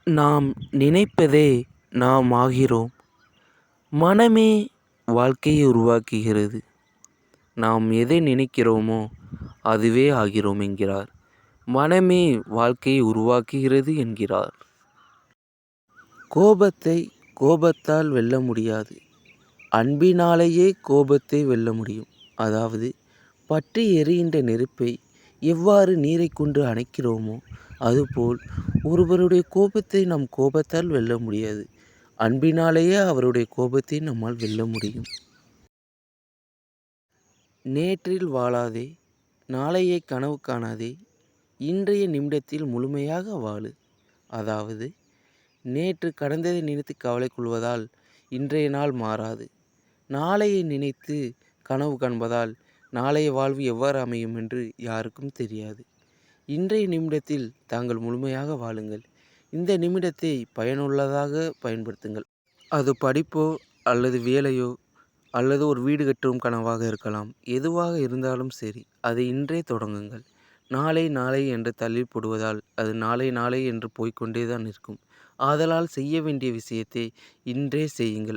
நாம் நினைப்பதே நாம் ஆகிறோம். மனமே வாழ்க்கையை உருவாக்குகிறது. நாம் எதை நினைக்கிறோமோ அதுவே ஆகிறோம் என்கிறார். மனமே வாழ்க்கையை உருவாக்குகிறது என்கிறார். கோபத்தை கோபத்தால் வெல்ல முடியாது. அன்பினாலேயே கோபத்தை வெல்ல முடியும். அதாவது பற்றி எரிகின்ற நெருப்பை எவ்வாறு நீரை கொண்டு அணைக்கிறோமோ அதுபோல் ஒருவருடைய கோபத்தை நம் கோபத்தால் வெல்ல முடியாது. அன்பினாலேயே அவருடைய கோபத்தை நம்மால் வெல்ல முடியும். நேற்றில் வாழாதே, நாளையை கனவு காணாதே, இன்றைய நிமிடத்தில் முழுமையாக வாழு. அதாவது நேற்று கடந்ததை நினைத்து கவலை கொள்வதால் இன்றைய நாள் மாறாது. நாளையை நினைத்து கனவு காண்பதால் நாளைய வாழ்வு எவ்வாறு அமையும் என்று யாருக்கும் தெரியாது. இன்றைய நிமிடத்தில் தாங்கள் முழுமையாக வாழுங்கள். இந்த நிமிடத்தை பயனுள்ளதாக பயன்படுத்துங்கள். அது படிப்போ அல்லது வேலையோ அல்லது ஒரு வீடு கட்டும் கனவாக இருக்கலாம். எதுவாக இருந்தாலும் சரி, அதை இன்றே தொடங்குங்கள். நாளை நாளை என்று தள்ளி போடுவதால் அது நாளை நாளை என்று போய்க்கொண்டே தான் இருக்கும். ஆதலால் செய்ய வேண்டிய விஷயத்தை இன்றே செய்யுங்கள்.